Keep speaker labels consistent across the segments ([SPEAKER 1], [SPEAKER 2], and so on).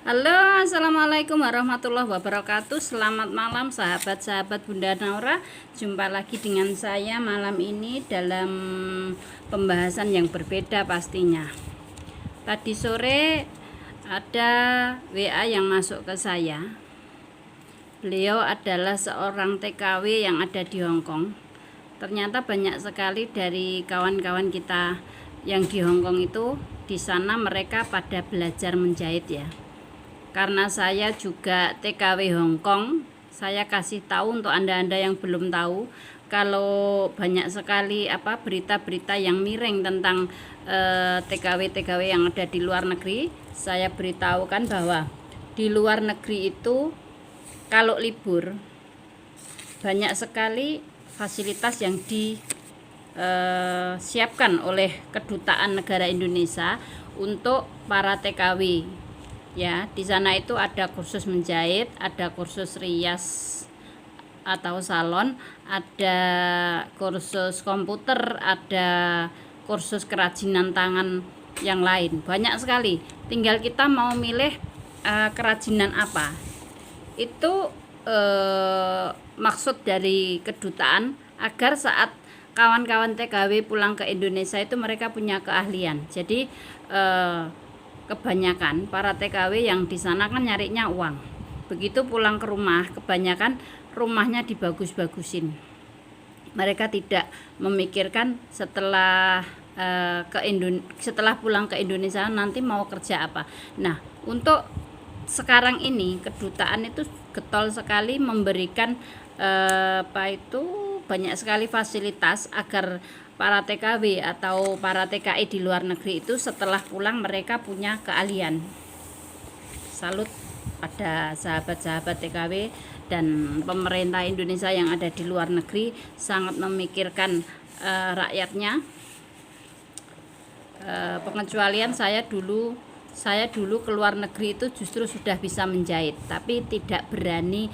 [SPEAKER 1] Halo, assalamualaikum warahmatullahi wabarakatuh. Selamat malam sahabat-sahabat Bunda Naura. Jumpa lagi dengan saya malam ini dalam pembahasan yang berbeda pastinya. Tadi sore ada WA yang masuk ke saya. Beliau adalah seorang TKW yang ada di Hong Kong. Ternyata banyak sekali dari kawan-kawan kita yang di Hong Kong itu, di sana mereka pada belajar menjahit ya. Karena saya juga TKW Hong Kong, saya kasih tahu untuk Anda-Anda yang belum tahu, kalau banyak sekali berita-berita yang miring tentang TKW-TKW yang ada di luar negeri. Saya beritahukan bahwa di luar negeri itu kalau libur banyak sekali fasilitas yang disiapkan oleh Kedutaan Negara Indonesia untuk para TKW. Ya, di sana itu ada kursus menjahit, ada kursus rias atau salon, ada kursus komputer, ada kursus kerajinan tangan yang lain. Banyak sekali. Tinggal kita mau milih kerajinan apa. Itu maksud dari kedutaan agar saat kawan-kawan TKW pulang ke Indonesia itu mereka punya keahlian. Jadi kebanyakan para TKW yang di sana kan nyarinya uang. Begitu pulang ke rumah, kebanyakan rumahnya dibagus-bagusin. Mereka tidak memikirkan setelah setelah pulang ke Indonesia nanti mau kerja apa. Nah, untuk sekarang ini kedutaan itu getol sekali memberikan banyak sekali fasilitas agar para TKW atau para TKI di luar negeri itu setelah pulang mereka punya keahlian. Salut pada sahabat-sahabat TKW dan pemerintah Indonesia yang ada di luar negeri sangat memikirkan rakyatnya. Pengecualian saya dulu ke luar negeri itu justru sudah bisa menjahit, tapi tidak berani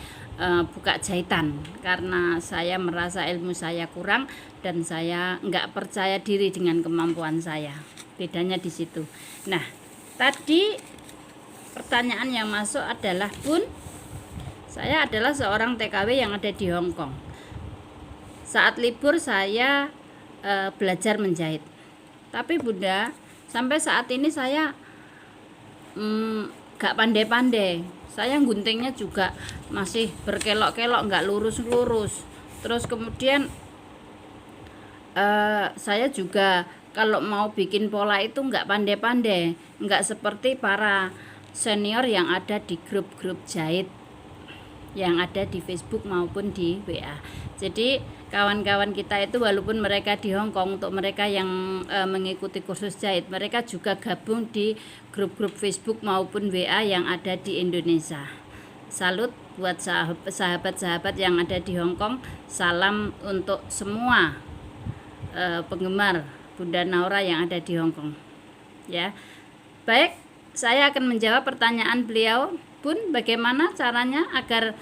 [SPEAKER 1] buka jahitan karena saya merasa ilmu saya kurang dan saya nggak percaya diri dengan kemampuan saya. Bedanya di situ. Nah, tadi pertanyaan yang masuk adalah, Bun, saya adalah seorang TKW yang ada di Hong Kong. Saat libur saya belajar menjahit. Tapi Bunda, sampai saat ini saya gak pandai-pandai. Saya guntingnya juga masih berkelok-kelok, nggak lurus-lurus. Terus kemudian saya juga kalau mau bikin pola itu nggak pandai-pandai, nggak seperti para senior yang ada di grup-grup jahit yang ada di Facebook maupun di WA. Jadi kawan-kawan kita itu walaupun mereka di Hong Kong, untuk mereka yang mengikuti kursus jahit, mereka juga gabung di grup-grup Facebook maupun WA yang ada di Indonesia. Salut buat sahabat-sahabat yang ada di Hong Kong. Salam untuk semua penggemar Bunda Naura yang ada di Hong Kong. Ya. Baik, saya akan menjawab pertanyaan beliau. Bun, bagaimana caranya agar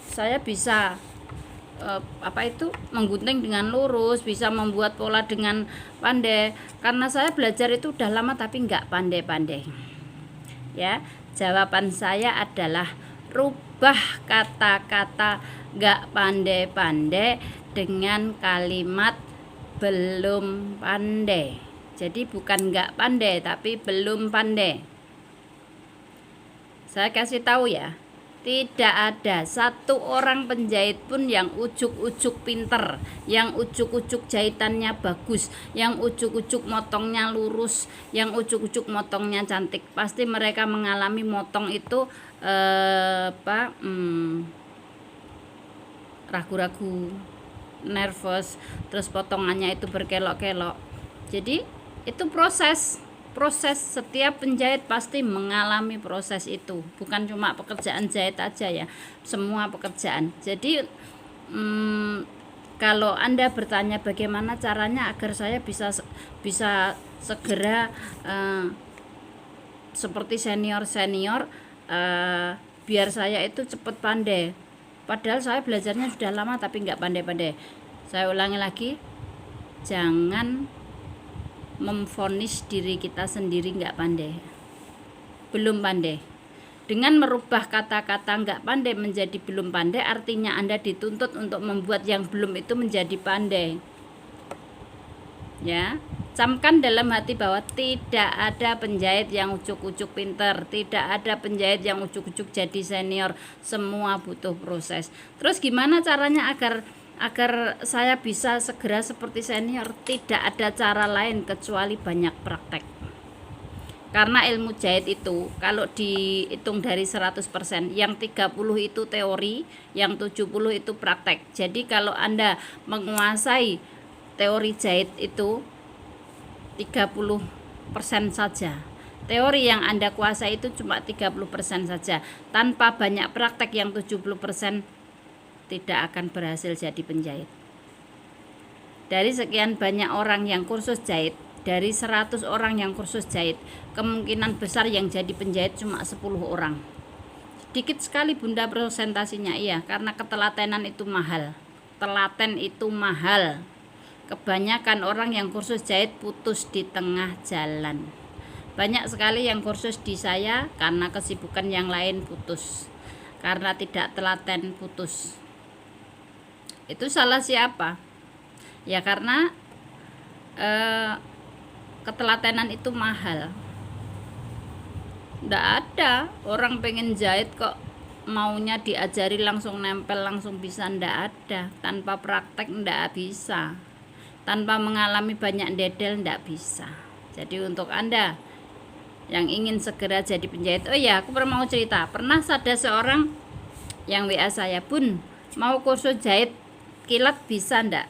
[SPEAKER 1] saya bisa menggunting dengan lurus, bisa membuat pola dengan pandai? Karena saya belajar itu udah lama tapi nggak pandai-pandai. Ya, jawaban saya adalah rubah kata-kata nggak pandai-pandai dengan kalimat belum pandai. Jadi bukan nggak pandai tapi belum pandai. Saya kasih tahu ya, tidak ada satu orang penjahit pun yang ujuk-ujuk pinter, yang ujuk-ujuk jahitannya bagus, yang ujuk-ujuk motongnya lurus, yang ujuk-ujuk motongnya cantik. Pasti mereka mengalami motong itu ragu-ragu, nervous, terus potongannya itu berkelok-kelok. Jadi itu proses setiap penjahit pasti mengalami proses itu, bukan cuma pekerjaan jahit aja ya, semua pekerjaan. Jadi kalau Anda bertanya bagaimana caranya agar saya bisa segera seperti senior biar saya itu cepat pandai, padahal saya belajarnya sudah lama tapi nggak pandai-pandai. Saya ulangi lagi, jangan memvonis diri kita sendiri nggak pandai. belum pandai. Dengan merubah kata-kata nggak pandai menjadi belum pandai, artinya Anda dituntut untuk membuat yang belum itu menjadi pandai. Ya, camkan dalam hati bahwa tidak ada penjahit yang ujuk-ujuk pinter, tidak ada penjahit yang ujuk-ujuk jadi senior, semua butuh proses. Terus gimana caranya agar saya bisa segera seperti senior? Tidak ada cara lain kecuali banyak praktek. Karena ilmu jahit itu kalau dihitung dari 100%, yang 30 itu teori, yang 70 itu praktek. Jadi kalau Anda menguasai teori jahit itu 30% saja. Teori yang Anda kuasai itu cuma 30% saja. Tanpa banyak praktek yang 70%, tidak akan berhasil jadi penjahit. Dari sekian banyak orang yang kursus jahit, dari 100 orang yang kursus jahit, kemungkinan besar yang jadi penjahit cuma 10 orang. Sedikit sekali Bunda presentasinya, iya, karena ketelatenan itu mahal. Telaten itu mahal. Kebanyakan orang yang kursus jahit putus di tengah jalan. Banyak sekali yang kursus di saya karena kesibukan yang lain putus, karena tidak telaten putus. Itu salah siapa? Ya karena ketelatenan itu mahal. Nggak ada orang pengen jahit kok maunya diajari langsung nempel langsung bisa. Nggak ada. Tanpa praktek nggak bisa. Tanpa mengalami banyak dedel nggak bisa. Jadi untuk Anda yang ingin segera jadi penjahit, oh ya aku pernah mau cerita, pernah ada seorang yang WA saya, Bun mau kursus jahit kilat bisa ndak?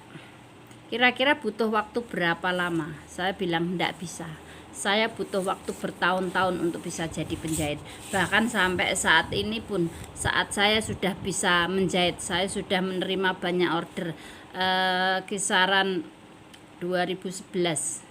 [SPEAKER 1] Kira-kira butuh waktu berapa lama? Saya bilang ndak bisa, saya butuh waktu bertahun-tahun untuk bisa jadi penjahit. Bahkan sampai saat ini pun, saat saya sudah bisa menjahit, saya sudah menerima banyak order, kisaran 2011, 10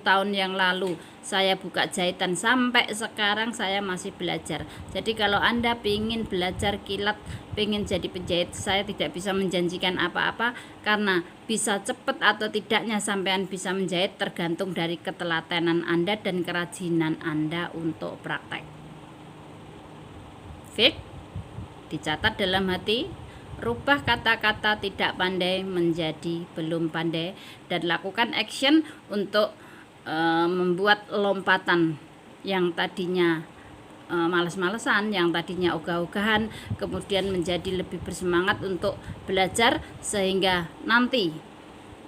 [SPEAKER 1] tahun yang lalu saya buka jahitan, sampai sekarang saya masih belajar. Jadi kalau Anda ingin belajar kilat, ingin jadi penjahit, saya tidak bisa menjanjikan apa-apa, karena bisa cepat atau tidaknya sampean bisa menjahit tergantung dari ketelatenan Anda dan kerajinan Anda untuk praktek. Fik, dicatat dalam hati, rubah kata-kata tidak pandai menjadi belum pandai, dan lakukan action untuk membuat lompatan yang tadinya malas-malesan, yang tadinya ogah-ogahan, kemudian menjadi lebih bersemangat untuk belajar, sehingga nanti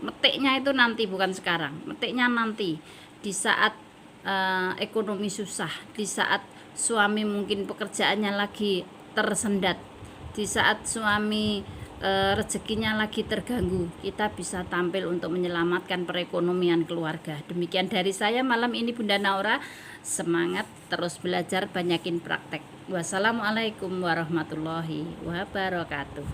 [SPEAKER 1] metiknya itu nanti, bukan sekarang, metiknya nanti di saat ekonomi susah, di saat suami mungkin pekerjaannya lagi tersendat, di saat suami rezekinya lagi terganggu, kita bisa tampil untuk menyelamatkan perekonomian keluarga. Demikian dari saya malam ini Bunda Naura. Semangat terus belajar, banyakin praktek. Wassalamualaikum warahmatullahi wabarakatuh.